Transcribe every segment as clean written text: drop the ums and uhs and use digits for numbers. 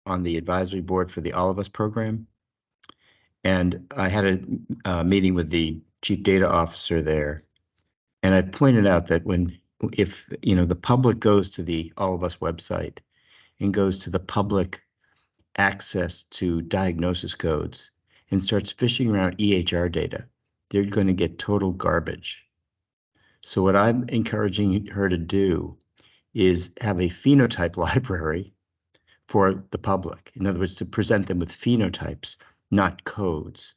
on the advisory board for the All of Us program. And I had a meeting with the chief data officer there. And I pointed out that if the public goes to the All of Us website and goes to the public access to diagnosis codes and starts fishing around EHR data, they're going to get total garbage. So what I'm encouraging her to do is have a phenotype library for the public. In other words, to present them with phenotypes, not codes.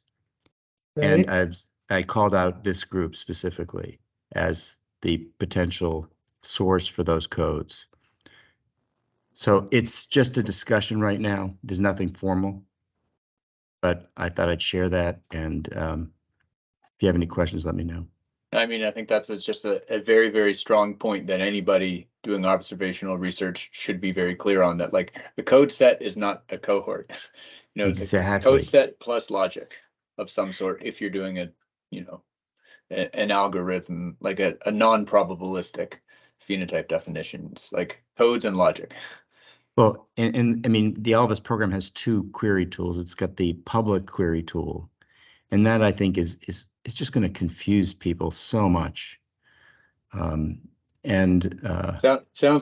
Right. And I called out this group specifically as the potential source for those codes. So it's just a discussion right now. There's nothing formal, but I thought I'd share that. And if you have any questions, let me know. I mean, I think that's just a very, very strong point that anybody doing observational research should be very clear on, that like the code set is not a cohort. Exactly. It's a code set plus logic of some sort if you're doing an algorithm, like a non-probabilistic phenotype definitions, like codes and logic. Well, and I mean, the All of Us program has two query tools. It's got the public query tool, and that I think is just going to confuse people so much. Sounds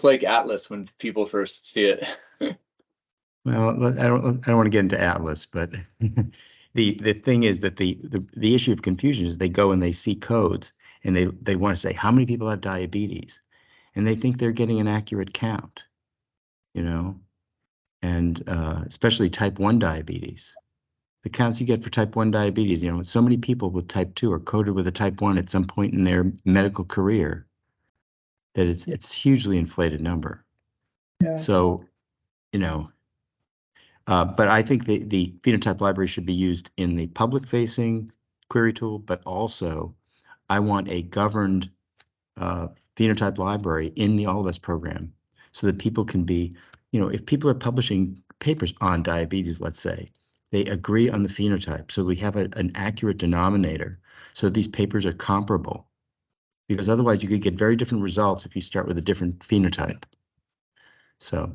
like Atlas when people first see it. Well, I don't want to get into Atlas, but the thing is that the issue of confusion is they go and they see codes and they want to say how many people have diabetes, and they think they're getting an accurate count, and especially type 1 diabetes. The counts you get for type 1 diabetes, so many people with type 2 are coded with a type 1 at some point in their medical career that it's hugely inflated number. Yeah. So, but I think the phenotype library should be used in the public-facing query tool, but also I want a governed phenotype library in the All of Us program so that people can be, if people are publishing papers on diabetes, let's say, they agree on the phenotype. So we have an accurate denominator so these papers are comparable, because otherwise you could get very different results if you start with a different phenotype. So.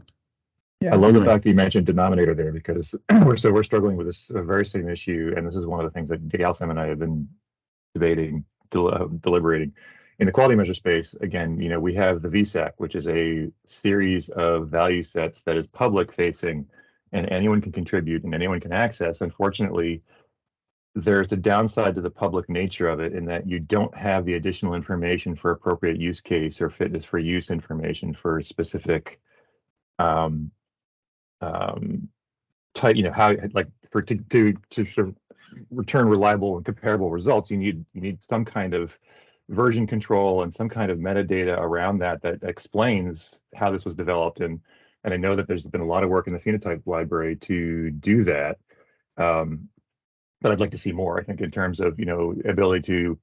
Yeah. I love the fact that you mentioned denominator there, because we're struggling with this very same issue, and this is one of the things that Gautam and I have been debating, deliberating. In the quality measure space, again, we have the VSAC, which is a series of value sets that is public facing, and anyone can contribute and anyone can access. Unfortunately, there's the downside to the public nature of it in that you don't have the additional information for appropriate use case or fitness for use information for specific type, how like to sort of return reliable and comparable results, you need some kind of version control and some kind of metadata around that explains how this was developed. And I know that there's been a lot of work in the phenotype library to do that. But I'd like to see more, I think, in terms of, ability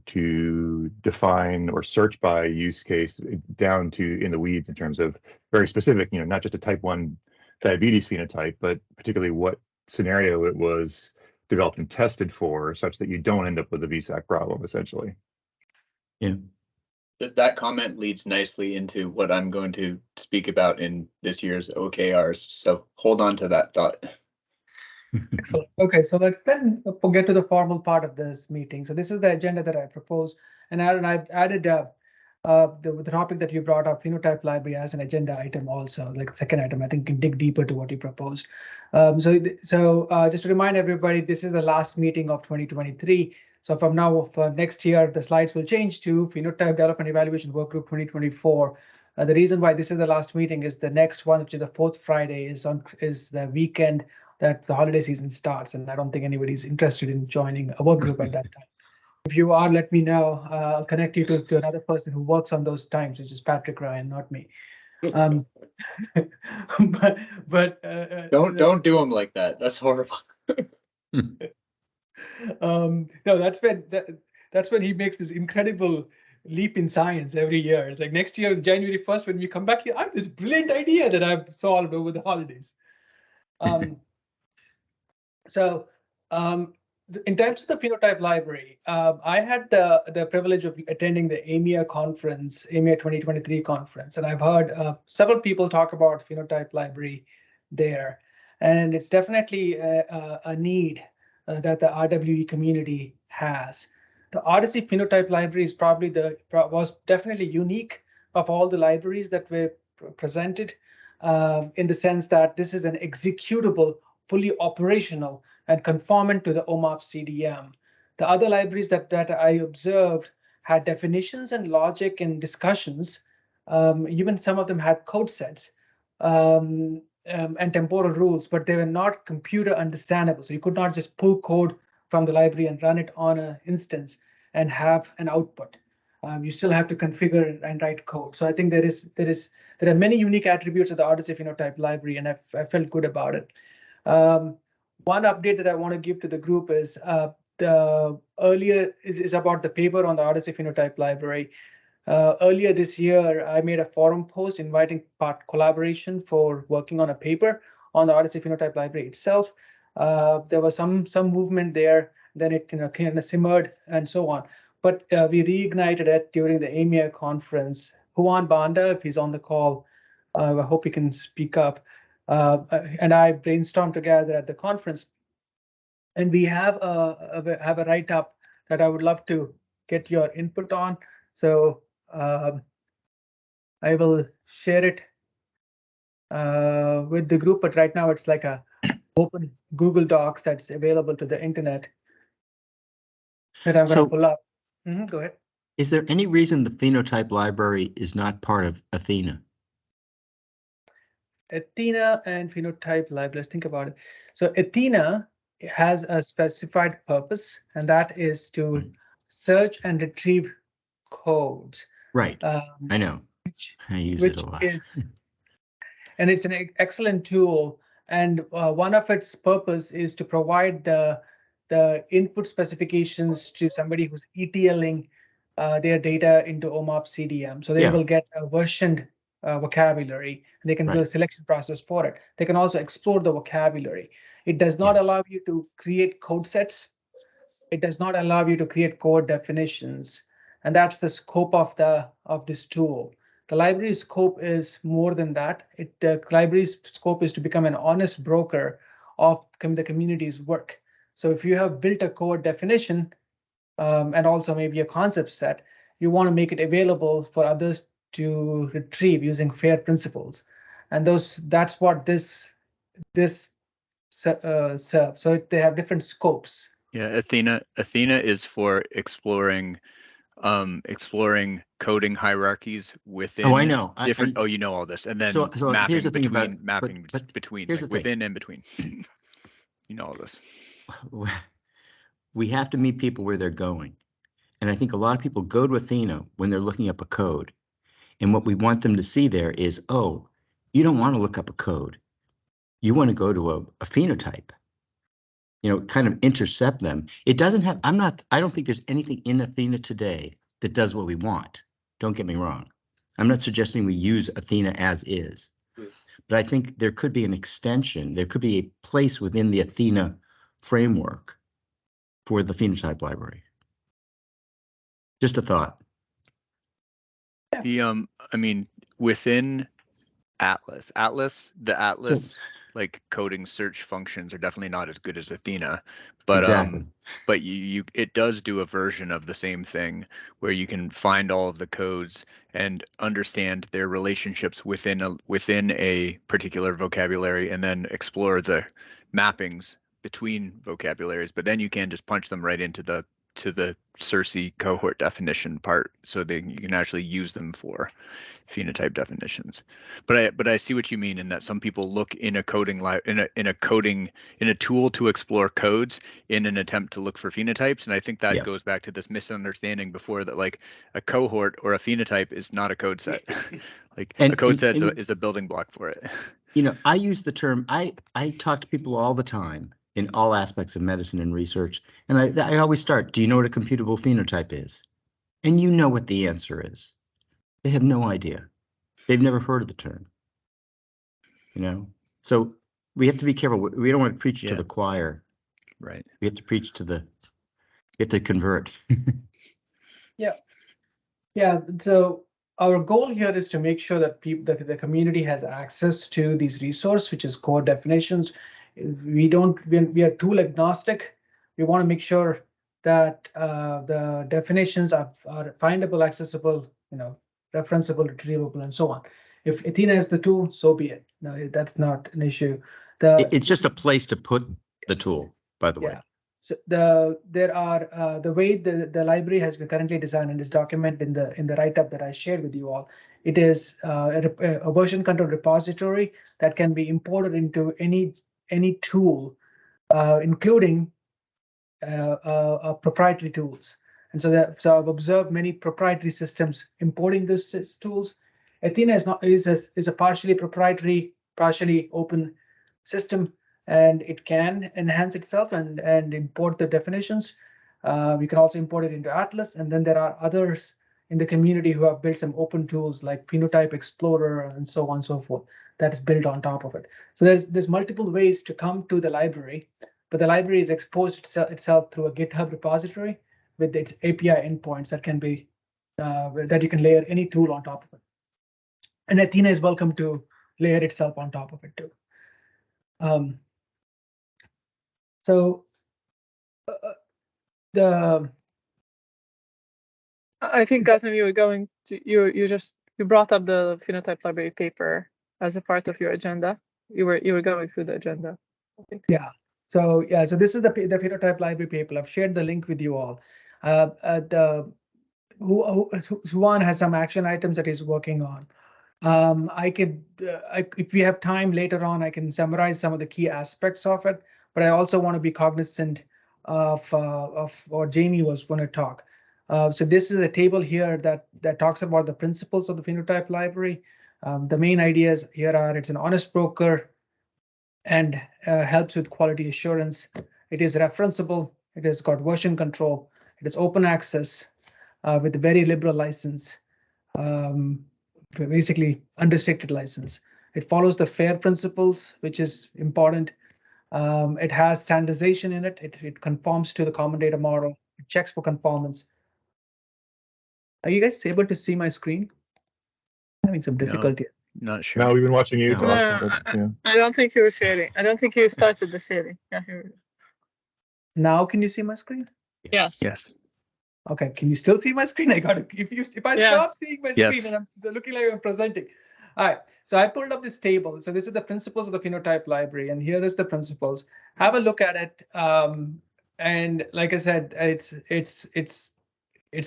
to define or search by use case down to in the weeds in terms of very specific, not just a type 1 diabetes phenotype, but particularly what scenario it was developed and tested for, such that you don't end up with a VSAC problem, essentially. Yeah. That comment leads nicely into what I'm going to speak about in this year's OKRs. So hold on to that thought. Excellent. Okay, so let's then get to the formal part of this meeting. So this is the agenda that I proposed, and I've added the topic that you brought up, phenotype library, as an agenda item also, like second item. I think can dig deeper to what you proposed. So just to remind everybody, this is the last meeting of 2023. So from now, for next year, the slides will change to Phenotype Development Evaluation Workgroup 2024. The reason why this is the last meeting is the next one, which is the fourth Friday, is the weekend that the holiday season starts, and I don't think anybody's interested in joining a work group at that time. If you are, let me know. I'll connect you to another person who works on those times, which is Patrick Ryan, not me. But don't do them like that. That's horrible. No, that's when he makes this incredible leap in science every year. It's like next year, January 1st, when we come back here, I have this brilliant idea that I've solved over the holidays. So in terms of the phenotype library, I had the privilege of attending the AMIA conference, AMIA 2023 conference, and I've heard several people talk about phenotype library there. And it's definitely a need that the RWE community has. The OHDSI Phenotype Library is probably was definitely unique of all the libraries that were presented, in the sense that this is an executable, fully operational, and conformant to the OMOP CDM. The other libraries that I observed had definitions and logic and discussions. Even some of them had code sets and temporal rules, but they were not computer understandable. So you could not just pull code from the library and run it on an instance and have an output. You still have to configure and write code. So I think there are many unique attributes of the OHDSI Phenotype Library, and I felt good about it. One update that I want to give to the group is the earlier is about the paper on the OHDSI Phenotype Library. Earlier this year, I made a forum post inviting collaboration for working on a paper on the OHDSI Phenotype Library itself. There was some movement there, then it kind of simmered and so on. But we reignited it during the EMEA conference. Juan Banda, if he's on the call, I hope he can speak up. And I brainstormed together at the conference. And we have a write-up that I would love to get your input on. So I will share it with the group, but right now it's like a open Google Docs that's available to the internet that I'm going to pull up. Go ahead. Is there any reason the Phenotype Library is not part of Athena? Athena and Phenotype Library, let's think about it. So Athena has a specified purpose, and that is to search and retrieve codes. Right, I know. I use it a lot. And it's an excellent tool. And one of its purpose is to provide the input specifications to somebody who's ETLing their data into OMOP CDM. So they will get a versioned vocabulary, and they can do a selection process for it. They can also explore the vocabulary. It does not allow you to create code sets. It does not allow you to create code definitions. And that's the scope of this tool. The library's scope is more than that. The library's scope is to become an honest broker of the community's work. So if you have built a code definition and also maybe a concept set, you want to make it available for others to retrieve using FAIR principles. And that's what this serves. So they have different scopes. Yeah, Athena is for exploring coding hierarchies within. Oh, I know. Different. You know all this, and then so here's the thing about mapping between like within and between. You know all this. We have to meet people where they're going, and I think a lot of people go to Athena when they're looking up a code, and what we want them to see there is, oh, you don't want to look up a code, you want to go to a phenotype. Kind of intercept them. It doesn't have, I don't think there's anything in Athena today that does what we want. Don't get me wrong. I'm not suggesting we use Athena as is, but I think there could be an extension. There could be a place within the Athena framework for the Phenotype Library. Just a thought. The I mean, within Atlas, like coding search functions are definitely not as good as Athena, but exactly. But it does do a version of the same thing where you can find all of the codes and understand their relationships within a particular vocabulary, and then explore the mappings between vocabularies. But then you can just punch them right into the CERSI cohort definition part, so that you can actually use them for phenotype definitions. But I see what you mean in that some people look in a tool to explore codes in an attempt to look for phenotypes, and I think that goes back to this misunderstanding before that like a cohort or a phenotype is not a code set. Like a code set is a building block for it. I use the term, I talk to people all the time in all aspects of medicine and research, and I always start, do you know what a computable phenotype is? And you know what the answer is. They have no idea. They've never heard of the term. So we have to be careful. We don't want to preach to the choir. Right. We have to preach to we have to convert. Yeah. So our goal here is to make sure that the community has access to these resources, which is core definitions We are tool agnostic. We want to make sure that the definitions are findable, accessible, referenceable, retrievable, and so on. If Athena is the tool, so be it. No, that's not an issue. It's just a place to put the tool, by the way. Yeah. So the way the library has been currently designed and is documented in the write-up that I shared with you all. It is a version control repository that can be imported into any tool, including proprietary tools. And so I've observed many proprietary systems importing these tools. Athena is a partially proprietary, partially open system, and it can enhance itself and import the definitions. We can also import it into Atlas, and then there are others in the community who have built some open tools like Phenotype Explorer and so on and so forth that is built on top of it. So there's multiple ways to come to the library, but the library is exposed itself through a GitHub repository with its API endpoints that can be that you can layer any tool on top of it. And Athena is welcome to layer itself on top of it too. I think, Gautam, you were going to you brought up the Phenotype Library paper as a part of your agenda. You were going through the agenda, I think. Yeah. So this is the Phenotype Library paper. I've shared the link with you all. Juan has some action items that he's working on. If we have time later on, I can summarize some of the key aspects of it, but I also want to be cognizant of what Jamie was going to talk. So this is a table here that talks about the principles of the Phenotype Library. The main ideas here are it's an honest broker and helps with quality assurance. It is referenceable. It has got version control. It is open access with a very liberal license. Basically unrestricted license. It follows the FAIR principles, which is important. It has standardization in it. It conforms to the common data model. It checks for conformance. Are you guys able to see my screen? I'm having some difficulty. No, not sure. No, we've been watching you No. talk. I don't think you were sharing. I don't think you started the sharing. Yeah, here. Now can you see my screen? Yes. Yes. Okay, can you still see my screen? I got it. If I stop seeing my Yes. screen and I'm looking like I'm presenting. All right, so I pulled up this table. So this is the principles of the Phenotype Library, and here is the principles. Have a look at it. And like I said, it's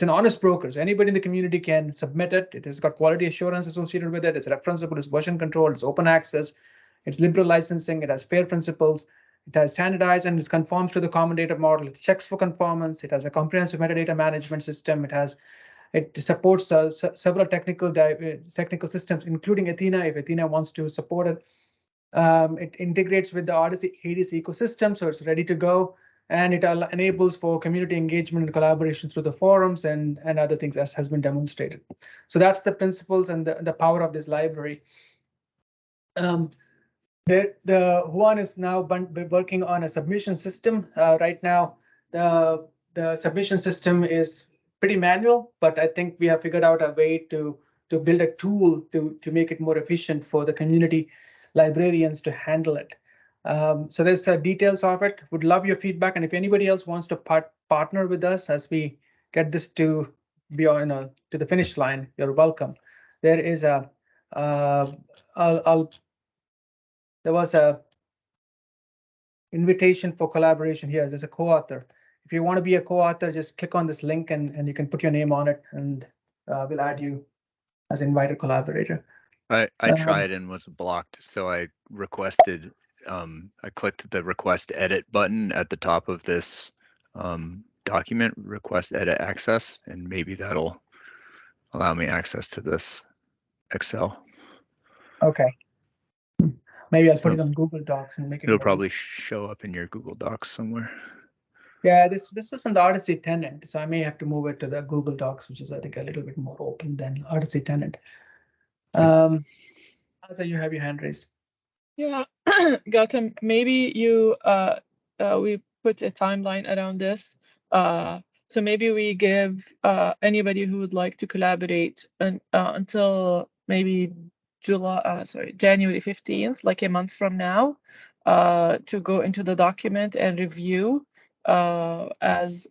an honest broker. So anybody in the community can submit it. It has got quality assurance associated with it. It's referenceable, it's version control, it's open access, it's liberal licensing, it has FAIR principles. It has standardized and it conforms to the common data model. It checks for conformance. It has a comprehensive metadata management system. It supports several technical systems, including Athena, if Athena wants to support it. It integrates with the OHDSI ecosystem, so it's ready to go. And it enables for community engagement and collaboration through the forums and other things, as has been demonstrated. So that's the principles and the power of this library. The Juan is now working on a submission system. Right now, the submission system is pretty manual, but I think we have figured out a way to build a tool to make it more efficient for the community librarians to handle it. So there's the details of it. Would love your feedback, and if anybody else wants to partner with us as we get this to be on to the finish line, you're welcome. There is a there was a invitation for collaboration here. There's a co-author. If you want to be a co-author, just click on this link and you can put your name on it, and we'll add you as invited collaborator. I tried and was blocked, so I requested. I clicked the request edit button at the top of this document, request edit access, and maybe that'll allow me access to this Excel. Okay. Maybe I'll put it on Google Docs and make it. It'll probably show up in your Google Docs somewhere. Yeah, this is on the OHDSI tenant, so I may have to move it to the Google Docs, which is I think a little bit more open than OHDSI tenant. Asa, you have your hand raised. Yeah, Gautam, maybe you we put a timeline around this. So maybe we give anybody who would like to collaborate until maybe January 15th, like a month from now. to go into the document and review as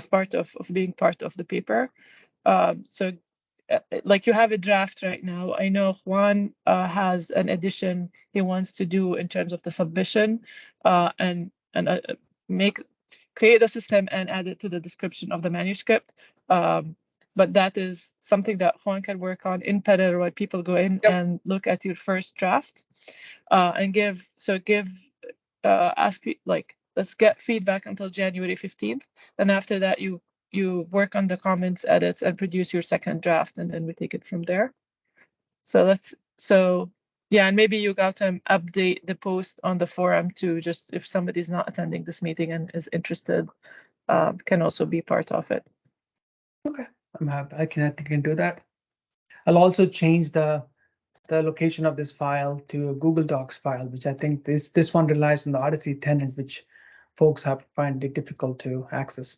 part of being part of the paper. So like you have a draft right now. I know Juan has an addition he wants to do in terms of the submission and create the system and add it to the description of the manuscript. But that is something that Juan can work on in parallel while people go in and look at your first draft and ask like, let's get feedback until January 15th. And after that, you work on the comments, edits, and produce your second draft, and then we take it from there. Yeah, and maybe you got to update the post on the forum too, just if somebody's not attending this meeting and is interested, can also be part of it. Okay, I'm happy. I think I can do that. I'll also change the location of this file to a Google Docs file, which I think this one relies on the Odyssey tenant, which folks have find it difficult to access.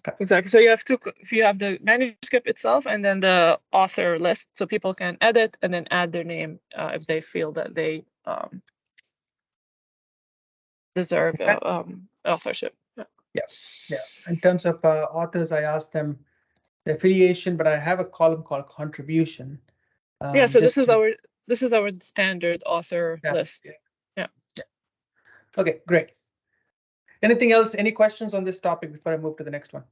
Okay. Exactly. So you have the manuscript itself and then the author list, so people can edit and then add their name if they feel that they deserve authorship. Yeah. In terms of authors, I asked them the affiliation, but I have a column called contribution. Yeah. So this is our standard author list. Yeah. Okay, great. Anything else? Any questions on this topic before I move to the next one?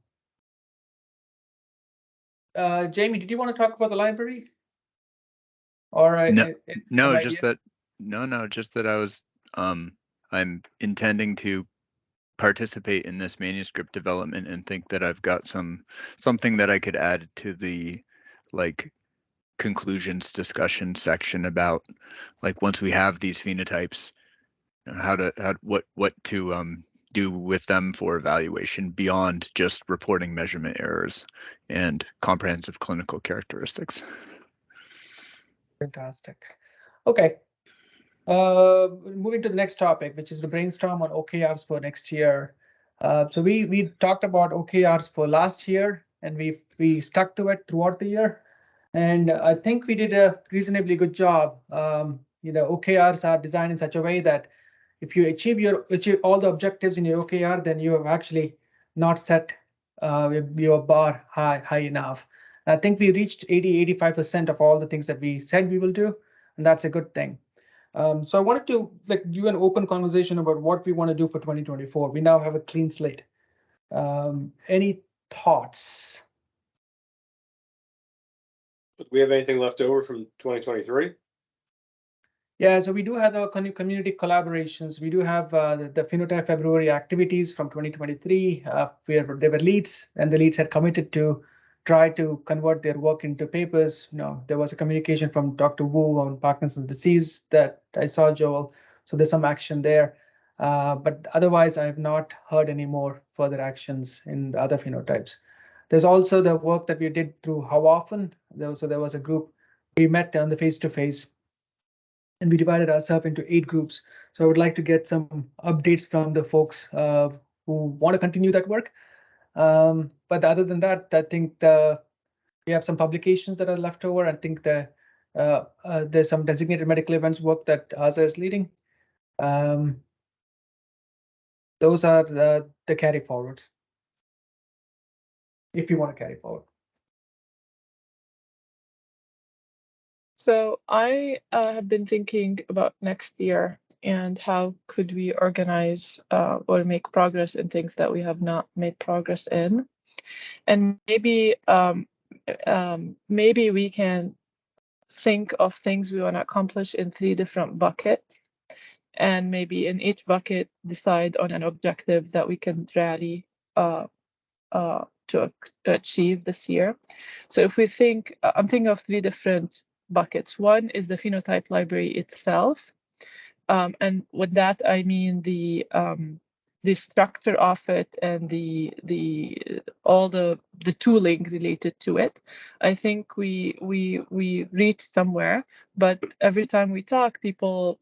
Jamie, did you want to talk about the library? Or just that I was I'm intending to participate in this manuscript development and think that I've got something that I could add to the like conclusions discussion section about like once we have these phenotypes, what to do with them for evaluation beyond just reporting measurement errors and comprehensive clinical characteristics. Fantastic. Okay. Moving to the next topic, which is the brainstorm on OKRs for next year. So we talked about OKRs for last year, and we stuck to it throughout the year, and I think we did a reasonably good job. OKRs are designed in such a way that if you achieve all the objectives in your OKR, then you have actually not set your bar high enough. I think we reached 85% of all the things that we said we will do, and that's a good thing. So I wanted to do an open conversation about what we want to do for 2024. We now have a clean slate. Any thoughts? Do we have anything left over from 2023? Yeah, so we do have the community collaborations. We do have the Phenotype February activities from 2023, where there were leads, and the leads had committed to try to convert their work into papers. There was a communication from Dr. Wu on Parkinson's disease that I saw, Joel. So there's some action there. But otherwise, I have not heard any more further actions in the other phenotypes. There's also the work that we did through How Often. There was a group we met on the face-to-face, and we divided ourselves into 8 groups. So I would like to get some updates from the folks who want to continue that work. But other than that, I think we have some publications that are left over. I think there's some designated medical events work that ASA is leading. Those are the carry forwards, if you want to carry forward. So I have been thinking about next year and how could we organize or make progress in things that we have not made progress in, and maybe we can think of things we want to accomplish in 3 different buckets, and maybe in each bucket decide on an objective that we can rally to achieve this year. So if we think, I'm thinking of 3 different buckets. One is the Phenotype Library itself, and with that I mean the structure of it and all the tooling related to it. I think we reached somewhere, but every time we talk, people,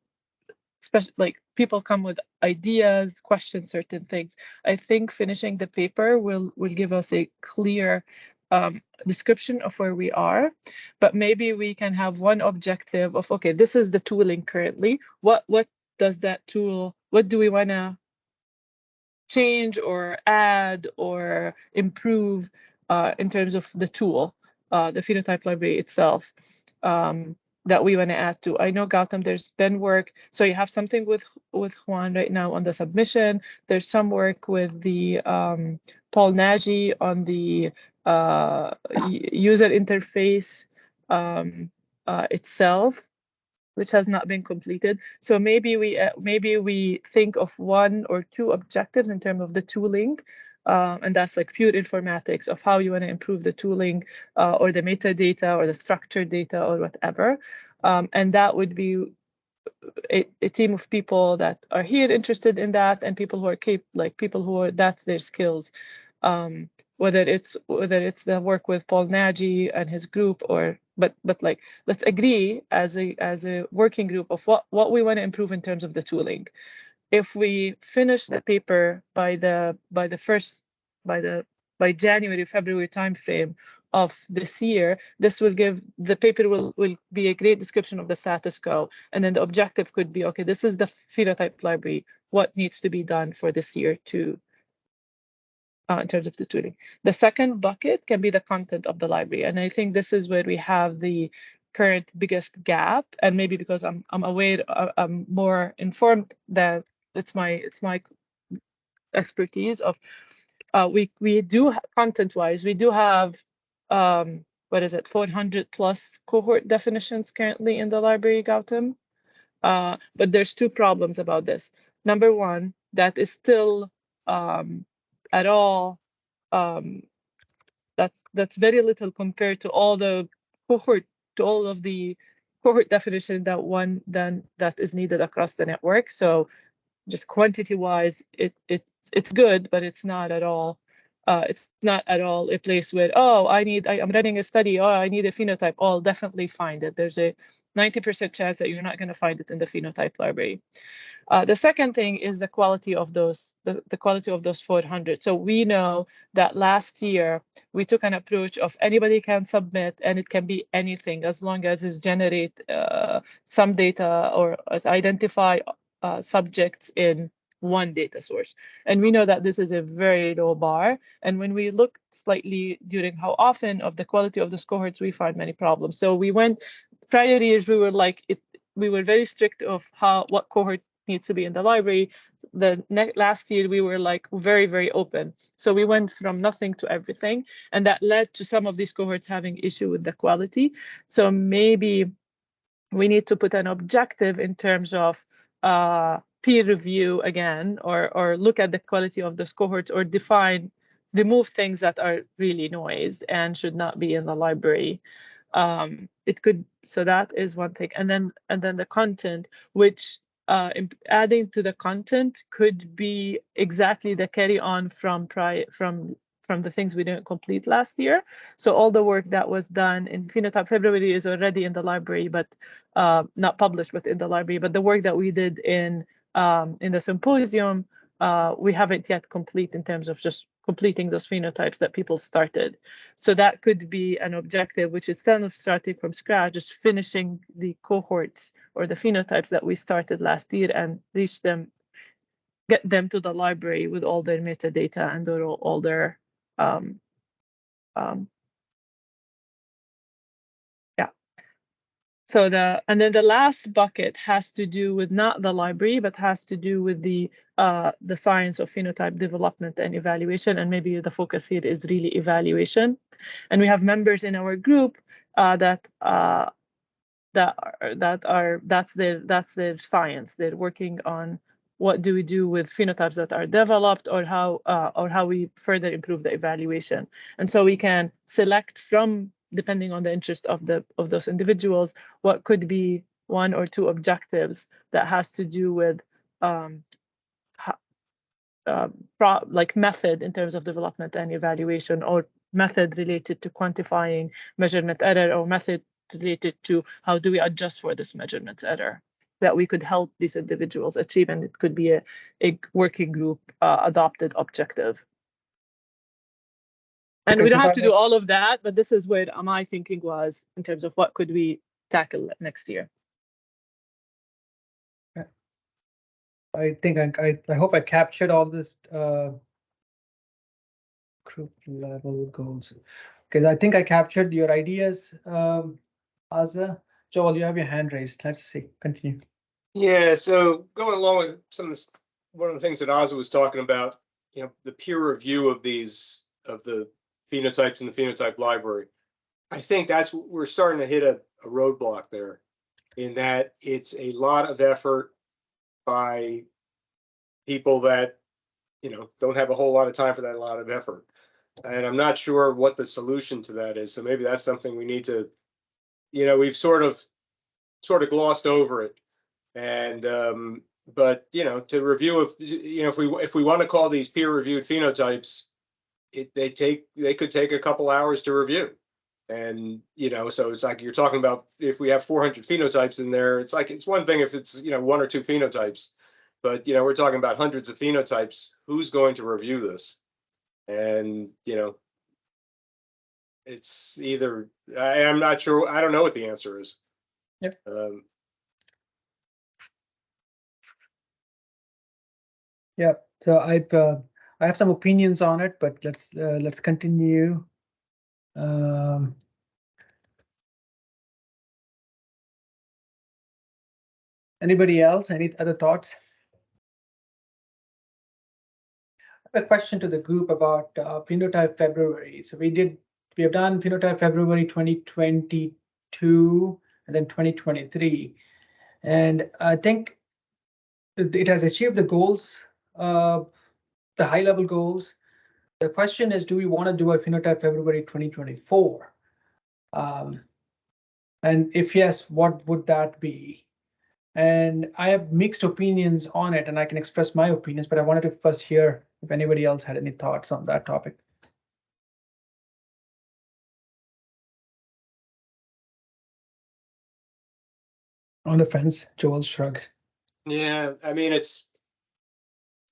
especially people come with ideas, question certain things. I think finishing the paper will give us a clear description of where we are, but maybe we can have one objective of, okay, this is the tooling currently. What does that tool, what do we want to change or add or improve in terms of the tool, the Phenotype Library itself, that we want to add to. I know, Gautam, there's been work. So you have something with Juan right now on the submission. There's some work with the Paul Nagy on the user interface itself, which has not been completed. So maybe we think of one or two objectives in terms of the tooling, and that's like pure informatics of how you want to improve the tooling or the metadata or the structured data or whatever. And that would be a team of people that are here interested in that, and people who are people who are, that's their skills. Whether it's the work with Paul Nagy and his group, or but like, let's agree as a working group of what we want to improve in terms of the tooling. If we finish the paper by January, February timeframe of this year, this will give, the paper will be a great description of the status quo, and then the objective could be, okay, this is the Phenotype Library, what needs to be done for this year to in terms of the tooling. The second bucket can be the content of the library, and I think this is where we have the current biggest gap. And maybe because I'm aware, I'm more informed that it's my expertise of. We do content-wise, we do have 400 plus cohort definitions currently in the library, Gautam. But there's two problems about this. Number one, that is still at all, that's very little compared to all the cohort, to all of the cohort definition that is needed across the network. So just quantity wise, it's good, but it's not at all. It's not at all a place where, oh, I'm running a study, oh, I need a phenotype. I'll definitely find it. There's a 90% chance that you're not going to find it in the Phenotype Library. The second thing is the quality of those, the quality of those 400. So we know that last year we took an approach of anybody can submit, and it can be anything as long as it generate some data or identify subjects in one data source. And we know that this is a very low bar. And when we look slightly during how often of the quality of those cohorts, we find many problems. So we went, prior years, we were like, we were very strict of what cohort needs to be in the library. The last year, we were like very, very open. So we went from nothing to everything. And that led to some of these cohorts having issue with the quality. So maybe we need to put an objective in terms of peer review again, or look at the quality of those cohorts, or remove things that are really noise and should not be in the library. It could, so that is one thing. And then the content, which adding to the content could be exactly the carry on from the things we didn't complete last year. So all the work that was done in Phenotype February is already in the library, but not published, but in the library. But the work that we did in the symposium, we haven't yet complete in terms of just completing those phenotypes that people started. So that could be an objective, which instead of starting from scratch, just finishing the cohorts or the phenotypes that we started last year and get them to the library with all their metadata and all their So and then the last bucket has to do with not the library, but has to do with the science of phenotype development and evaluation. And maybe the focus here is really evaluation. And we have members in our group that's their science. They're working on what do we do with phenotypes that are developed, or how we further improve the evaluation. And so we can select from, depending on the interest of those individuals, what could be one or two objectives that has to do with like method in terms of development and evaluation, or method related to quantifying measurement error, or method related to how do we adjust for this measurement error that we could help these individuals achieve. And it could be a working group adopted objective. And Okay, we don't so have if to I do may- all of that, but this is where my thinking was in terms of what could we tackle next year. I think I hope I captured all this group level goals. Okay, I think I captured your ideas, Aza. Joel, you have your hand raised. Let's see. Continue. Yeah, so going along with some of this, one of the things that Ozzy was talking about, you know, the peer review of these, of the phenotypes in the phenotype library. I think that's, we're starting to hit a roadblock there, in that it's a lot of effort by people that, you know, don't have a whole lot of time for that lot of effort. And I'm not sure what the solution to that is. So maybe that's something we need to, you know, we've sort of glossed over it. And but you know, to review, if if we want to call these peer-reviewed phenotypes, they could take a couple hours to review. And you know, so it's like you're talking about, if we have 400 phenotypes in there, it's like, it's one thing if it's, you know, 1 or 2 phenotypes, but you know, we're talking about hundreds of phenotypes. Who's going to review this? And you know, it's either, I'm not sure, I don't know what the answer is. Yep. Yeah, so I have some opinions on it, but let's continue. Anybody else? Any other thoughts? I have a question to the group about Phenotype February. So we have done Phenotype February 2022 and then 2023, and I think it has achieved the goals, the high-level goals. The question is, do we want to do a Phenotype February 2024? And if yes, what would that be? And I have mixed opinions on it, and I can express my opinions, but I wanted to first hear if anybody else had any thoughts on that topic. On the fence, Joel shrugs. Yeah, I mean, it's,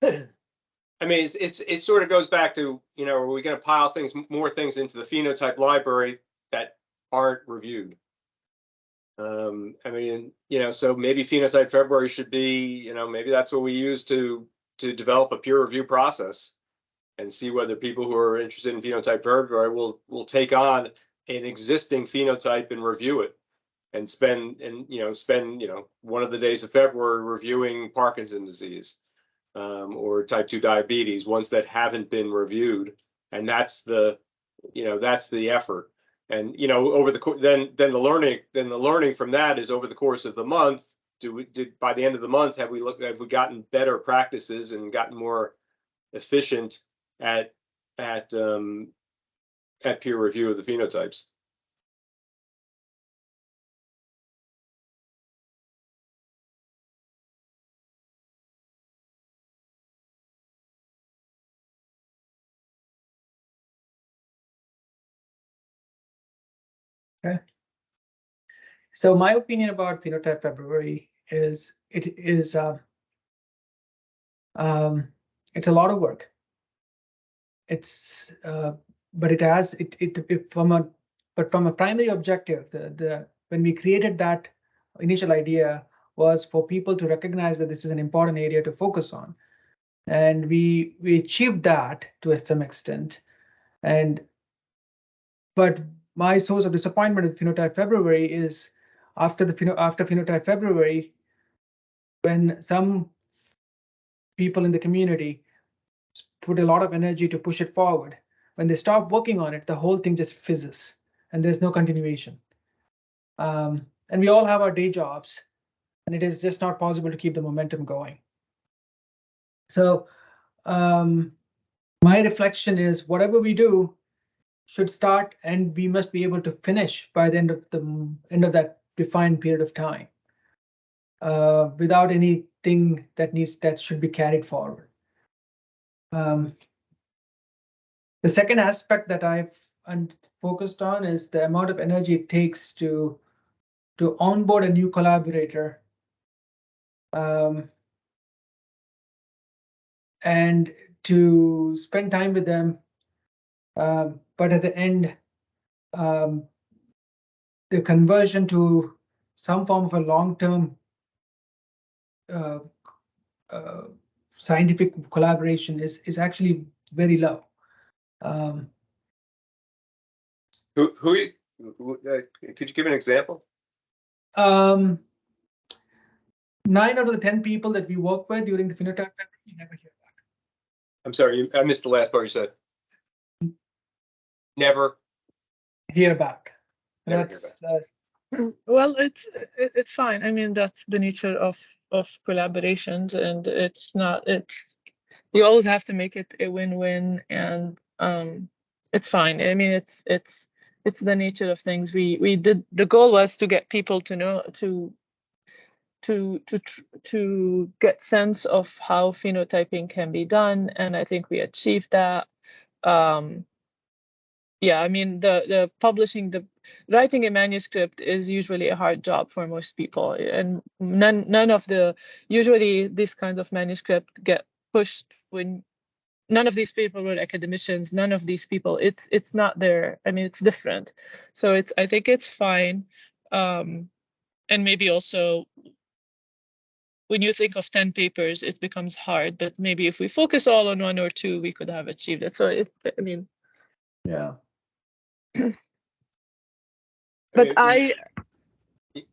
I mean, it sort of goes back to, you know, are we going to pile more things into the phenotype library that aren't reviewed? I mean, you know, so maybe Phenotype February should be, you know, maybe that's what we use to develop a peer review process, and see whether people who are interested in Phenotype February will take on an existing phenotype and review it, and spend one of the days of February reviewing Parkinson's disease, or type 2 diabetes, ones that haven't been reviewed. And that's the effort. And you know, over the then the learning from that is, over the course of the month, by the end of the month, have we gotten better practices and gotten more efficient at peer review of the phenotypes? Okay. So my opinion about Phenotype February is it's a lot of work. It's but it has from a primary objective, when we created that initial idea was for people to recognize that this is an important area to focus on, and we achieved that to some extent. But my source of disappointment with Phenotype February is after Phenotype February, when some people in the community put a lot of energy to push it forward, when they stop working on it, the whole thing just fizzes and there's no continuation. And we all have our day jobs, and it is just not possible to keep the momentum going. So my reflection is, whatever we do should start, and we must be able to finish by the end of that defined period of time, without anything that should be carried forward. The second aspect that I've focused on is the amount of energy it takes to onboard a new collaborator, and to spend time with them, but at the end, the conversion to some form of a long-term scientific collaboration is actually very low. Could you give an example? 9 out of the 10 people that we work with during the phenotype, you never hear back. I'm sorry, I missed the last part you said. Never Hear back. Never hear That's Well, it's fine. I mean, that's the nature of collaborations, and it's not it. You always have to make it a win-win, and it's fine. I mean, it's the nature of things. We did, the goal was to get people to know to get sense of how phenotyping can be done, and I think we achieved that. Yeah, I mean, the writing a manuscript is usually a hard job for most people, and none of usually these kinds of manuscript get pushed when none of these people were academicians. None of these people, it's not their, I mean, it's different. So I think it's fine. And maybe also when you think of 10 papers, it becomes hard, but maybe if we focus all on 1 or 2, we could have achieved it. So I mean, yeah. But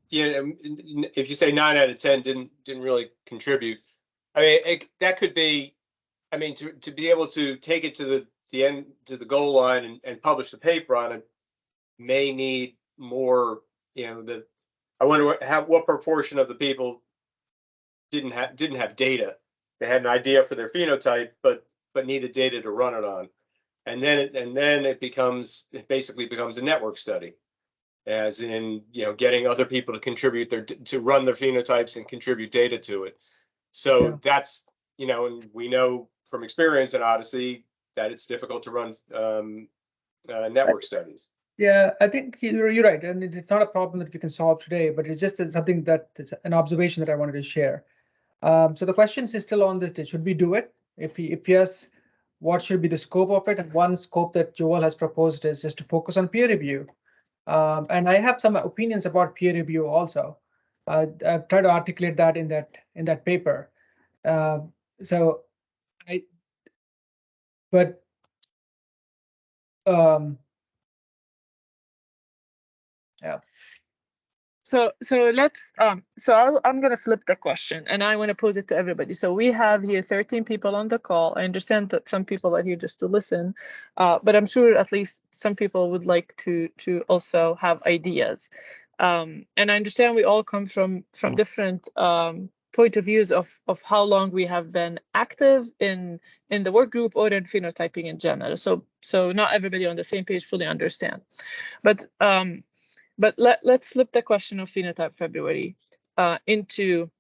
if you say 9 out of 10 didn't really contribute, I mean, that could be, I mean, to be able to take it to the end, to the goal line and publish the paper on it may need more, I wonder what proportion of the people didn't have data. They had an idea for their phenotype, but needed data to run it on. And then it basically becomes a network study, as in, getting other people to contribute to run their phenotypes and contribute data to it. So yeah. That's, and we know from experience in OHDSI that it's difficult to run network studies. Yeah, I think you're right, and it's not a problem that we can solve today, but it's just something that is an observation that I wanted to share. So the question is still on this: should we do it? If yes, what should be the scope of it? And one scope that Joel has proposed is just to focus on peer review. And I have some opinions about peer review also. I've tried to articulate that in that paper. Yeah. So let's I'm going to flip the question, and I want to pose it to everybody. So we have here 13 people on the call. I understand that some people are here just to listen, but I'm sure at least some people would like to also have ideas. And I understand we all come from different point of views of how long we have been active in the work group or in phenotyping in general. So not everybody on the same page fully understand, but let's flip the question of Phenotype February into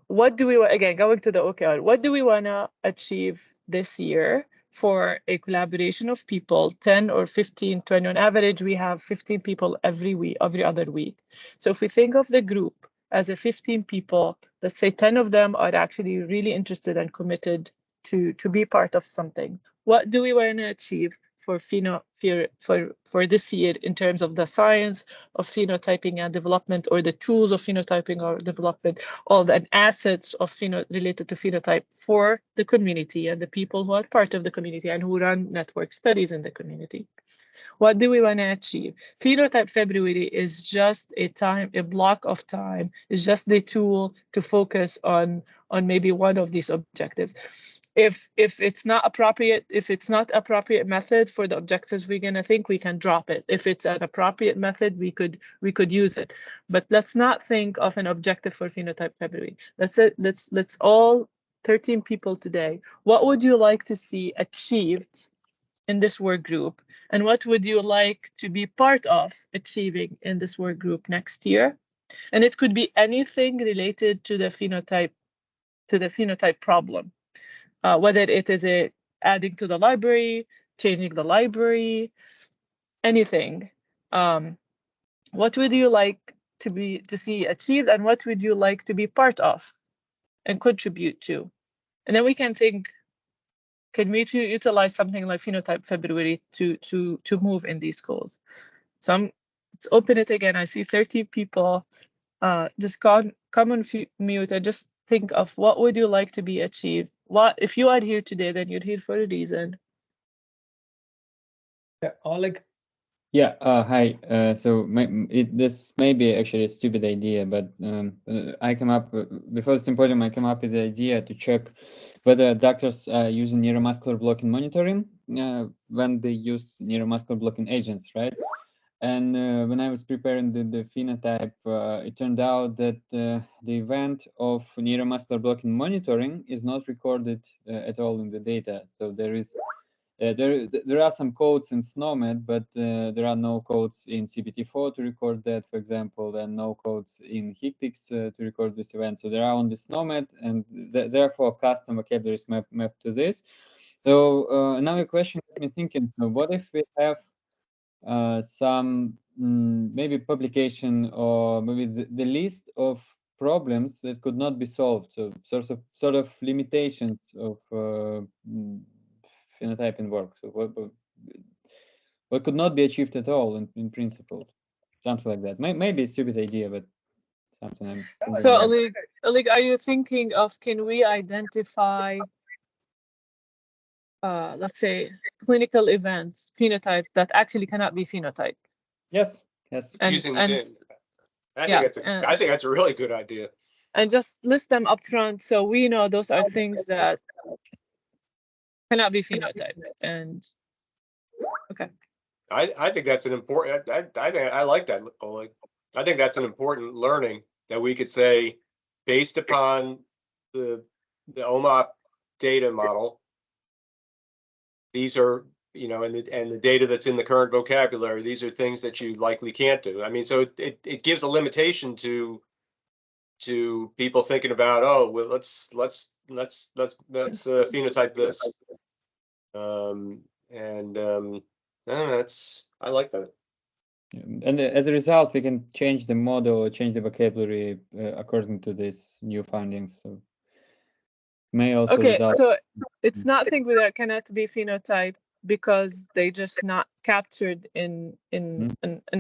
what do we want, again, going to the OKR, what do we want to achieve this year for a collaboration of people, 10 or 15, 20, on average, we have 15 people every other week. So if we think of the group as a 15 people, let's say 10 of them are actually really interested and committed to be part of something. What do we want to achieve for this year in terms of the science of phenotyping and development, or the tools of phenotyping or development, all the assets of related to phenotype for the community and the people who are part of the community and who run network studies in the community? What do we want to achieve? Phenotype February is just a block of time. It's just the tool to focus on maybe one of these objectives. If it's not appropriate method for the objectives we're gonna think, we can drop it. If it's an appropriate method, we could use it. But let's not think of an objective for Phenotype February. Let's all 13 people today. What would you like to see achieved in this work group? And what would you like to be part of achieving in this work group next year? And it could be anything related to the phenotype problem. Whether it is adding to the library, changing the library, anything. What would you like to see achieved, and what would you like to be part of and contribute to? And then we can think can we utilize something like Phenotype February to move in these goals? So let's open it again. I see 30 people. Just come on mute and just think of what would you like to be achieved. What if you are here today, then you're here for a reason. Yeah, Oleg. Yeah, hi. So this may be actually a stupid idea, but I came up before the symposium. I came up with the idea to check whether doctors are using neuromuscular blocking monitoring when they use neuromuscular blocking agents, right? And when I was preparing the phenotype, it turned out that the event of neuromuscular blocking monitoring is not recorded at all in the data. So there is there are some codes in SNOMED, but there are no codes in CBT4 to record that, for example, and no codes in HICTIX to record this event. So there are only SNOMED, and therefore custom vocabularies mapped to this. So now a question got me thinking, so what if we have some maybe publication or maybe the list of problems that could not be solved, so sort of limitations of phenotyping work. So what could not be achieved at all in principle, something like that. Maybe a stupid idea, but something I'm so Oleg, are you thinking of, can we identify let's say clinical events, phenotype that actually cannot be phenotyped? Yes. And, Using and I think that's a really good idea. And just list them up front so we know those are things that cannot be phenotyped. And okay. I think that's an important. I think I like that, Oleg. I think that's an important learning that we could say, based upon the OMOP data model. These are, you know, and the data that's in the current vocabulary. These are things that you likely can't do. I mean, so it gives a limitation to people thinking about, oh well, let's phenotype this. I like that. And as a result, we can change the model, change the vocabulary according to these new findings. So may also result. So it's not things that cannot be phenotyped because they just not captured in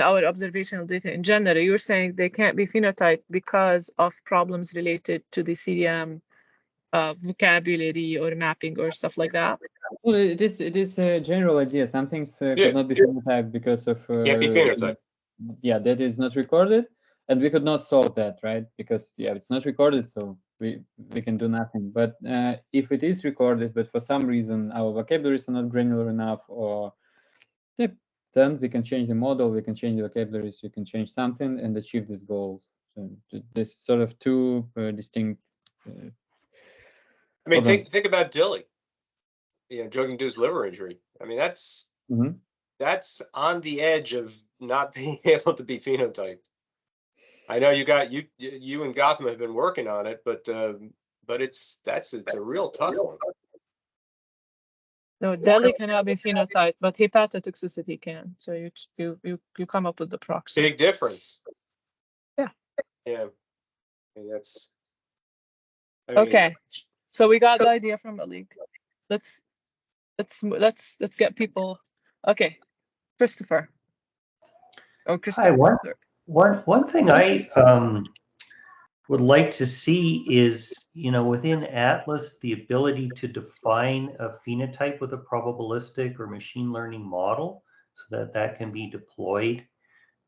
our observational data in general. You're saying they can't be phenotyped because of problems related to the CDM vocabulary or mapping or stuff like that. Well, it is a general idea. Some things could not be phenotyped because of can't be phenotyped. Yeah, that is not recorded, and we could not solve that, right? Because it's not recorded, so we can do nothing. But if it is recorded, but for some reason our vocabularies are not granular enough, or then we can change the model, we can change the vocabularies, we can change something and achieve this goal. So this sort of two distinct. I mean, think about Dilly. You know, drug-induced liver injury. I mean, that's on the edge of not being able to be phenotyped. I know you and Gotham have been working on it, but it's a real tough one. No, DELI cannot be phenotyped, but hepatotoxicity can. So you come up with the proxy. Big difference. Yeah. Yeah. And that's okay. So we got the idea from a league. Let's get people. Okay, Christopher. Oh, Christopher. Hi, one thing I would like to see is, within Atlas, the ability to define a phenotype with a probabilistic or machine learning model, so that can be deployed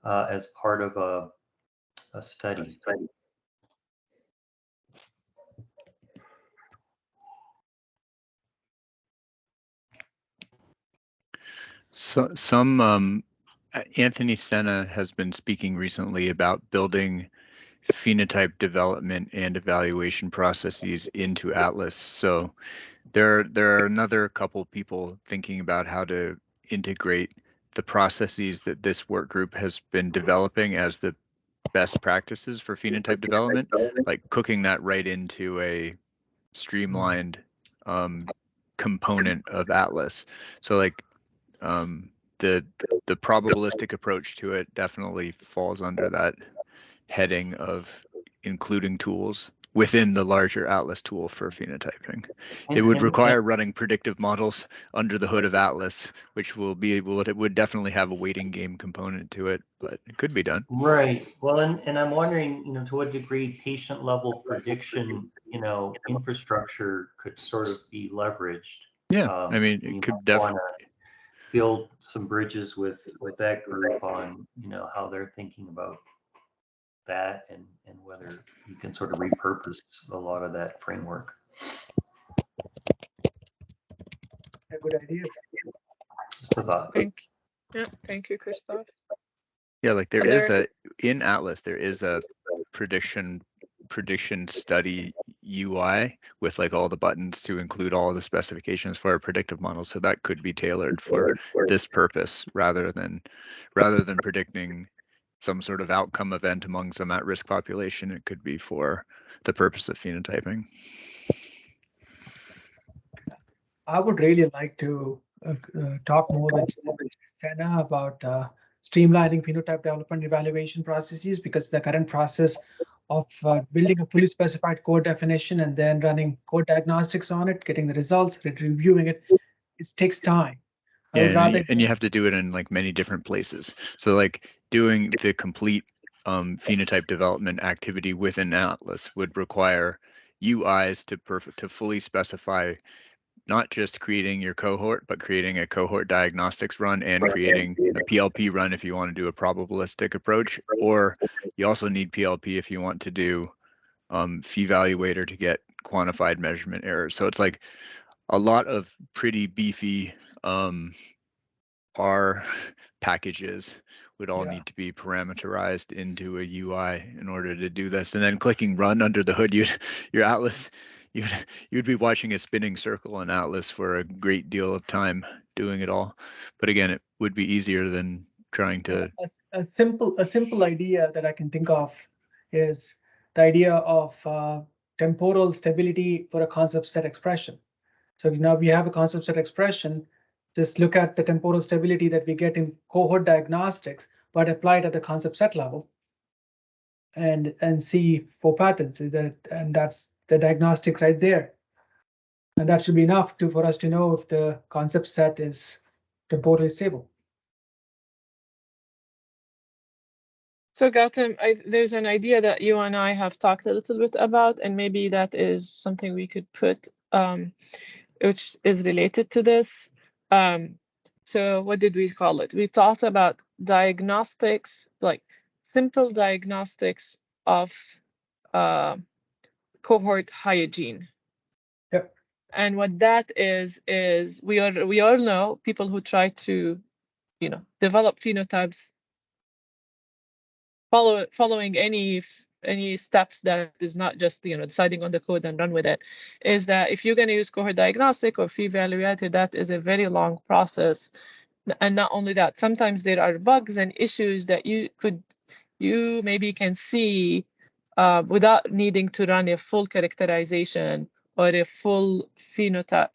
as part of a study. So Anthony Senna has been speaking recently about building phenotype development and evaluation processes into Atlas. So there are another couple people thinking about how to integrate the processes that this work group has been developing as the best practices for phenotype development, like cooking that right into a streamlined component of Atlas. So like the probabilistic approach to it definitely falls under that heading of including tools within the larger Atlas tool for phenotyping. It would require running predictive models under the hood of Atlas, which will be able, it would definitely have a waiting game component to it, but it could be done. Right. Well, and I'm wondering, to what degree patient level prediction, infrastructure could sort of be leveraged. Yeah, I mean, it could definitely build some bridges with that group on, how they're thinking about that and whether you can sort of repurpose a lot of that framework. A good idea. Just a thought. Thank you, Christoph. Yeah, like there is in Atlas, there is a prediction study UI with like all the buttons to include all the specifications for a predictive model. So that could be tailored for this purpose rather than predicting some sort of outcome event among some at-risk population. It could be for the purpose of phenotyping. I would really like to talk more with Senna about streamlining phenotype development evaluation processes, because the current process of building a fully specified code definition and then running code diagnostics on it, getting the results, reviewing it, it takes time. Yeah, and you have to do it in like many different places. So like doing the complete phenotype development activity within Atlas would require UIs to fully specify not just creating your cohort, but creating a cohort diagnostics run and creating a PLP run if you want to do a probabilistic approach, or you also need PLP if you want to do phi-evaluator to get quantified measurement errors. So it's like a lot of pretty beefy R packages would all need to be parameterized into a UI in order to do this. And then clicking run under the hood, your Atlas, you'd be watching a spinning circle in Atlas for a great deal of time doing it all. But again, it would be easier than trying to. A simple idea that I can think of is the idea of temporal stability for a concept set expression. So now we have a concept set expression. Just look at the temporal stability that we get in cohort diagnostics, but apply it at the concept set level, and see for patterns. And that's the diagnostic right there. And that should be enough for us to know if the concept set is temporally stable. So Gautam, there's an idea that you and I have talked a little bit about, and maybe that is something we could put, which is related to this. So what did we call it? We talked about diagnostics, like simple diagnostics of cohort hygiene. Yep. And what that is we all know people who try to, develop phenotypes following any steps that is not just deciding on the code and run with it, is that if you're going to use cohort diagnostic or phi-evaluator, that is a very long process. And not only that, sometimes there are bugs and issues that you maybe can see without needing to run a full characterization or a full phenotype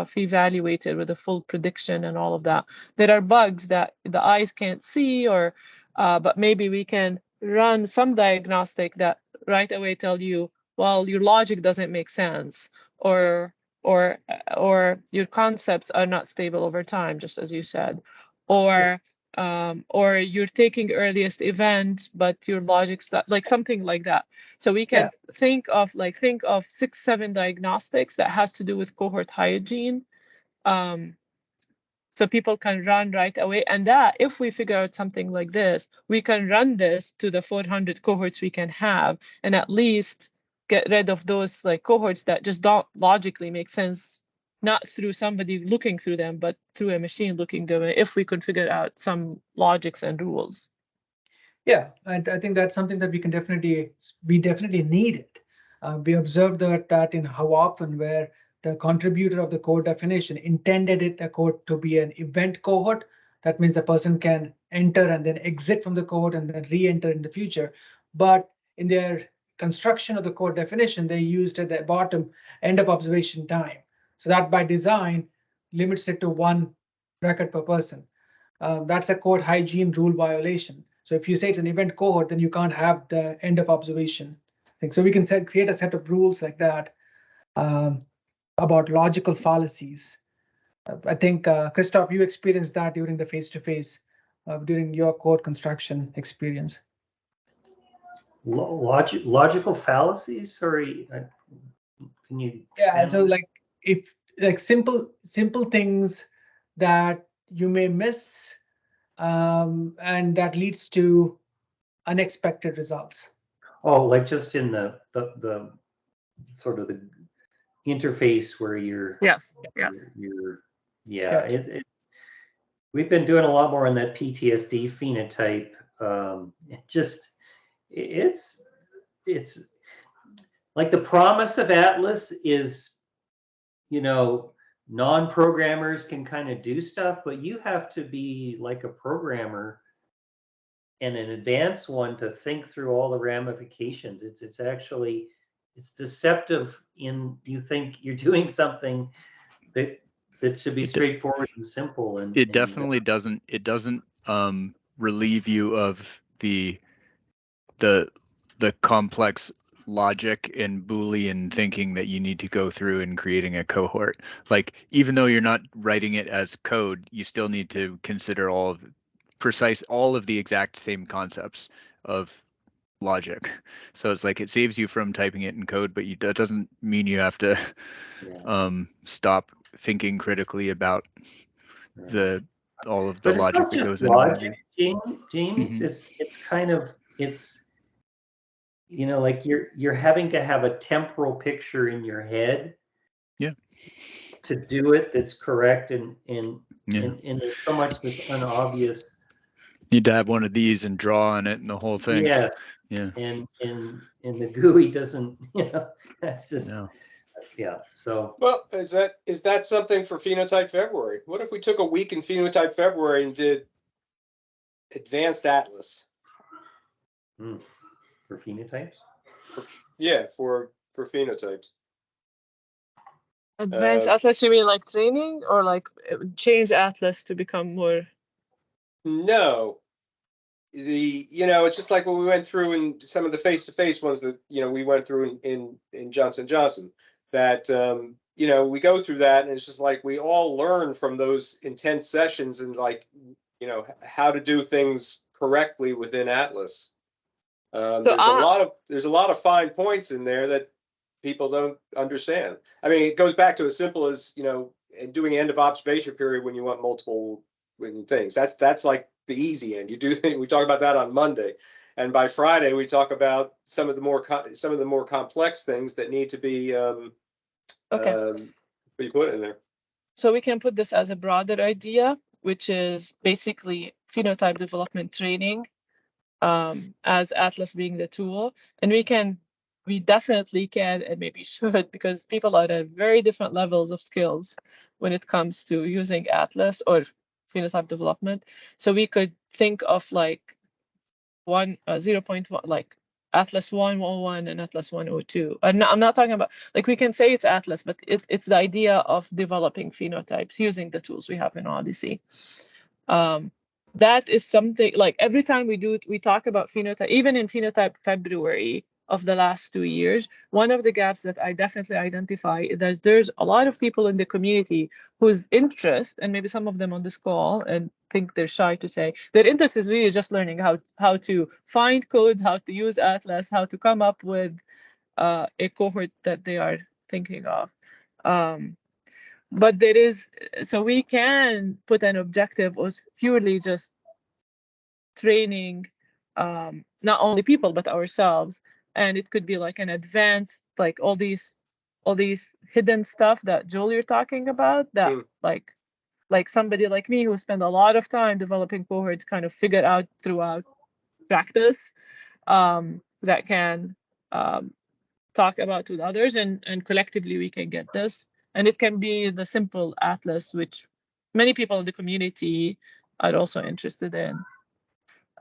phi-evaluator with a full prediction and all of that. There are bugs that the eyes can't see, or but maybe we can run some diagnostic that right away tell you, well, your logic doesn't make sense, or your concepts are not stable over time, just as you said, or you're taking earliest event, but your logic's like something like that. So we can think of 6-7 diagnostics that has to do with cohort hygiene. So people can run right away. And that, if we figure out something like this, we can run this to the 400 cohorts we can have, and at least get rid of those cohorts that just don't logically make sense, not through somebody looking through them, but through a machine looking through them, if we could figure out some logics and rules. Yeah, and I think that's something that we definitely need it. We observed that in how often where the contributor of the code definition intended the code to be an event cohort. That means the person can enter and then exit from the code and then re-enter in the future. But in their construction of the code definition, they used at the bottom end of observation time. So that by design limits it to 1 record per person. That's a code hygiene rule violation. So if you say it's an event cohort, then you can't have the end of observation things. So we can create a set of rules like that about logical fallacies. I think, Christoph, you experienced that during the face-to-face, during your code construction experience. Logical fallacies? Sorry, can you? Yeah, so like if like simple things that you may miss, and that leads to unexpected results. Oh, like just in the sort of the interface where you're. Yes. Yeah. We've been doing a lot more on that PTSD phenotype. It's like the promise of Atlas is, non-programmers can kind of do stuff, but you have to be like a programmer and an advanced one to think through all the ramifications. It's actually, it's deceptive in you think you're doing something that should be straightforward and simple. And it definitely doesn't. It doesn't relieve you of the complex logic and Boolean thinking that you need to go through in creating a cohort. Like, even though you're not writing it as code, you still need to consider all of the exact same concepts of logic. So it's like it saves you from typing it in code, but that doesn't mean you have to stop thinking critically about all of the logic that goes into James. Mm-hmm. It's kind of, like you're having to have a temporal picture in your head to do it that's correct, and there's so much that's unobvious. Need to have one of these and draw on it and the whole thing. Yeah. And the GUI doesn't, that's just so. Well, is that something for Phenotype February? What if we took a week in Phenotype February and did advanced Atlas? For phenotypes? Yeah, for phenotypes. Advanced Atlas, you mean like training, or like change Atlas to become more? No. It's just like what we went through in some of the face-to-face ones that, we went through in Johnson & Johnson, that, we go through that, and it's just like we all learn from those intense sessions and like, how to do things correctly within Atlas. There's a lot of fine points in there that people don't understand. I mean, it goes back to as simple as, doing end of observation period when you want multiple things. That's like the easy end. We talk about that on Monday, and by Friday we talk about some of the more complex things that need to be put in there. So we can put this as a broader idea, which is basically phenotype development training, as Atlas being the tool. And we definitely can, and maybe should, because people are at very different levels of skills when it comes to using Atlas or phenotype development. So we could think of like 0.1, like Atlas 101 and Atlas 102. I'm not talking about, like, we can say it's Atlas, but it's the idea of developing phenotypes using the tools we have in OHDSI. That is something, like, every time we talk about phenotype, even in Phenotype February of the last 2 years, one of the gaps that I definitely identify is there's a lot of people in the community whose interest, and maybe some of them on this call and think they're shy to say, their interest is really just learning how to find codes, how to use Atlas, how to come up with a cohort that they are thinking of. But so we can put an objective as purely just training not only people but ourselves, and it could be like an advanced, like all these hidden stuff that Joel you're talking about, that like somebody like me who spent a lot of time developing cohorts kind of figured out throughout practice, that can talk about with others, and collectively we can get this. And it can be the simple Atlas, which many people in the community are also interested in.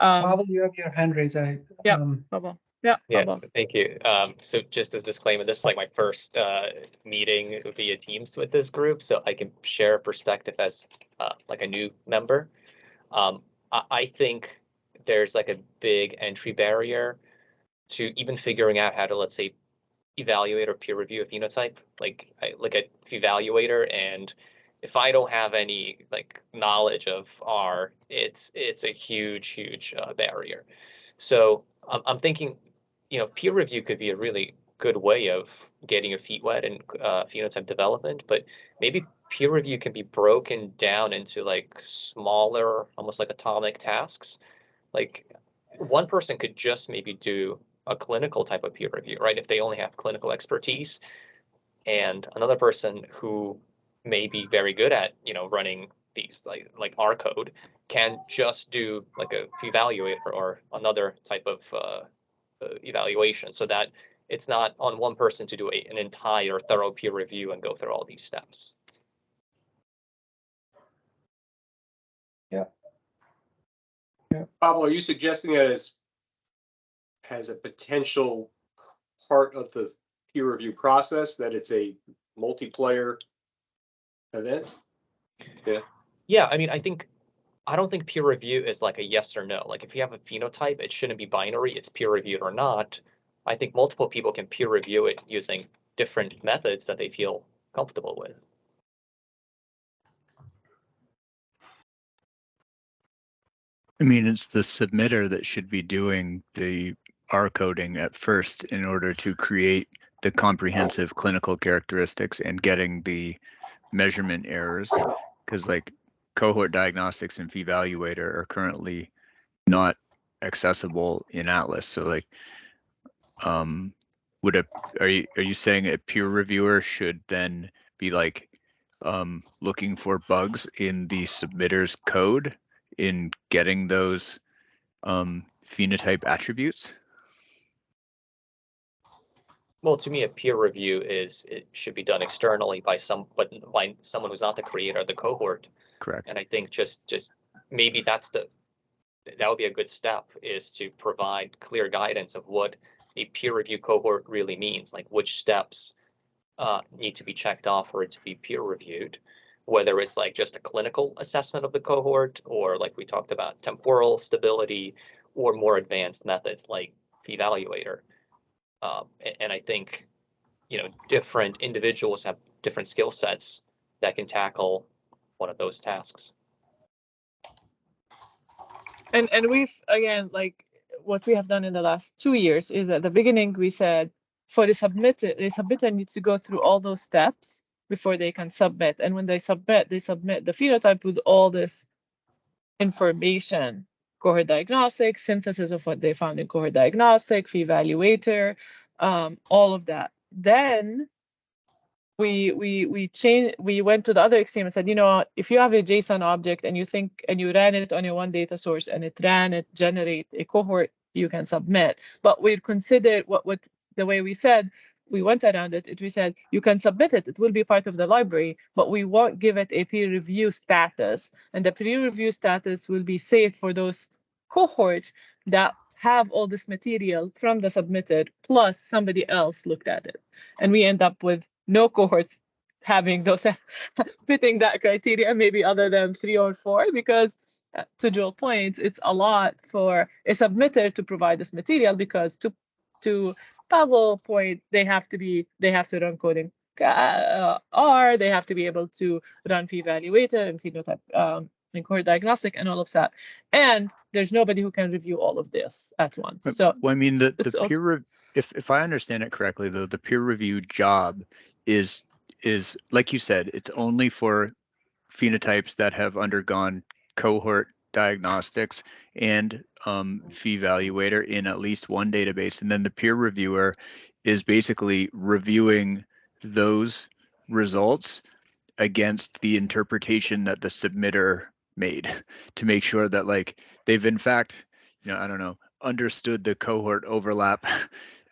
Pavel, you have your hand raised. Pavel. Yeah, thank you. So just as a disclaimer, this is like my first meeting via Teams with this group, so I can share a perspective as like a new member. I think there's like a big entry barrier to even figuring out how to, let's say, evaluate or peer review a phenotype. Like I look at Evaluator, and if I don't have any like knowledge of R, it's a huge barrier. So I'm thinking, peer review could be a really good way of getting your feet wet in phenotype development, but maybe peer review can be broken down into like smaller, almost like atomic tasks. Like one person could just maybe do a clinical type of peer review, right? If they only have clinical expertise, and another person who may be very good at, running these like R code can just do like a evaluator or another type of evaluation, so that it's not on one person to do an entire thorough peer review and go through all these steps. Pablo, are you suggesting that as a potential part of the peer review process, that it's a multiplayer event? Yeah, I mean, I don't think peer review is like a yes or no. Like if you have a phenotype, it shouldn't be binary, it's peer reviewed or not. I think multiple people can peer review it using different methods that they feel comfortable with. I mean, it's the submitter that should be doing the R coding at first in order to create the comprehensive clinical characteristics and getting the measurement errors, because like Cohort Diagnostics and Evaluator are currently not accessible in Atlas. So like, are you saying a peer reviewer should then be like looking for bugs in the submitter's code in getting those phenotype attributes? Well, to me, a peer review it should be done externally by someone who's not the creator of the cohort. Correct. And I think just maybe that would be a good step, is to provide clear guidance of what a peer review cohort really means, like which steps need to be checked off for it to be peer reviewed, whether it's like just a clinical assessment of the cohort, or like we talked about temporal stability, or more advanced methods like Evaluator. And I think, different individuals have different skill sets that can tackle one of those tasks. And we've, again, like what we have done in the last 2 years is at the beginning we said for the submitter needs to go through all those steps before they can submit. And when they submit the phenotype with all this information, Cohort Diagnostics, synthesis of what they found in Cohort Diagnostics, Evaluator, all of that. Then we went to the other extreme and said, if you have a JSON object and you ran it on your one data source and it generate a cohort, you can submit. But we considered what the way we said, we went around it. We said you can submit it. It will be part of the library, but we won't give it a peer review status. And the peer review status will be saved for those cohorts that have all this material from the submitted, plus somebody else looked at it. And we end up with no cohorts having those fitting that criteria, maybe other than 3 or 4, because to Joel's point, it's a lot for a submitter to provide this material, because to Pavel's point, they have to run coding R, they have to be able to run Evaluator and phenotype and Cohort Diagnostic and all of that. And there's nobody who can review all of this at once. So well, I mean, the peer if I understand it correctly, though, the peer review job is like you said, it's only for phenotypes that have undergone Cohort Diagnostics and Evaluator in at least one database, and then the peer reviewer is basically reviewing those results against the interpretation that the submitter made to make sure that like they've in fact, I don't know, understood the cohort overlap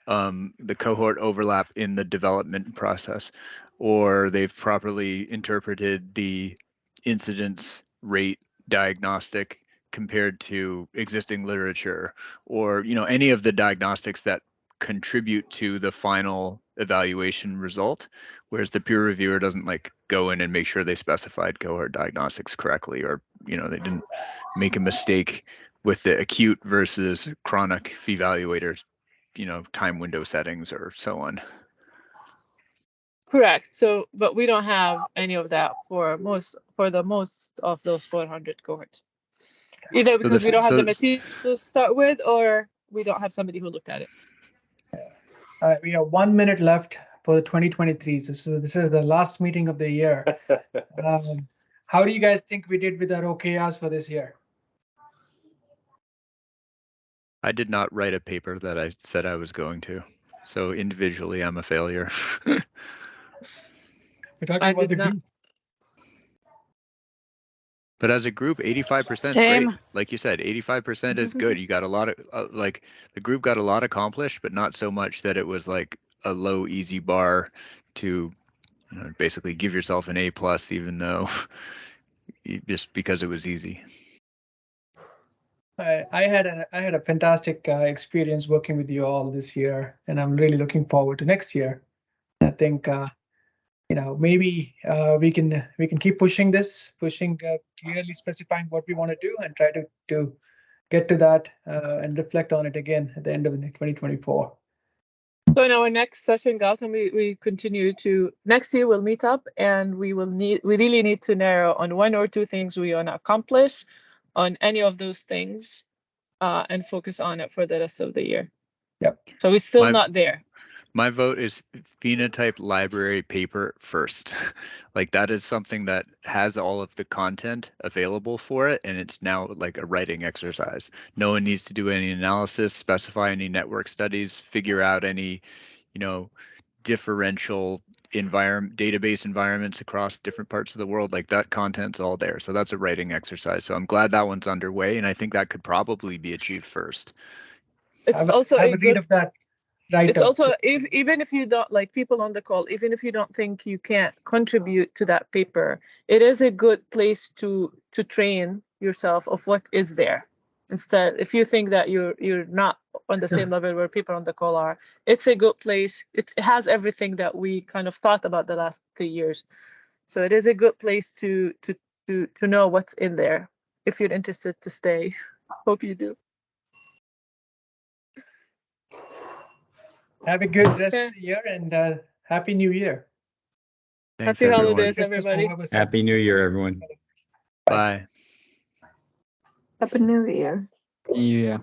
in the development process, or they've properly interpreted the incidence rate diagnostic compared to existing literature, or any of the diagnostics that contribute to the final evaluation result, whereas the peer reviewer doesn't like go in and make sure they specified Cohort Diagnostics correctly, or they didn't make a mistake with the acute versus chronic evaluators time window settings or so on. Correct. So, but we don't have any of that for the most of those 400 cohorts. Either because we don't have the material to start with, or we don't have somebody who looked at it. All right, we have 1 minute left for the 2023. So this is the last meeting of the year. How do you guys think we did with our OKRs for this year? I did not write a paper that I said I was going to. So individually, I'm a failure. We're talking about the group. But as a group, 85% is great. Like you said, 85% is good. You got a lot of like the group got a lot accomplished, but not so much that it was like a low easy bar to basically give yourself an A+, even though just because it was easy. I had a fantastic experience working with you all this year, and I'm really looking forward to next year. I think maybe we can keep pushing clearly specifying what we want to do and try to get to that and reflect on it again at the end of 2024. So in our next session, Gautam, we continue to next year we'll meet up and we really need to narrow on 1 or 2 things we want to accomplish on any of those things and focus on it for the rest of the year. Yep. So we're still not there. My vote is Phenotype Library paper first. Like that is something that has all of the content available for it, and it's now like a writing exercise. No one needs to do any analysis, specify any network studies, figure out any, differential database environments across different parts of the world. Like that content's all there. So that's a writing exercise. So I'm glad that one's underway, and I think that could probably be achieved first. It's also a read of that. It's also even if you don't, like people on the call, even if you don't think you can't contribute to that paper, it is a good place to train yourself of what is there. Instead, if you think that you're not on the same level where people on the call are, it's a good place. It has everything that we kind of thought about the last 3 years. So it is a good place to know what's in there if you're interested to stay. Hope you do. Have a good rest of the year and Happy New Year. Thanks, Happy everyone. holidays, everybody. Happy New Year, everyone. Bye. Happy New Year. Yeah.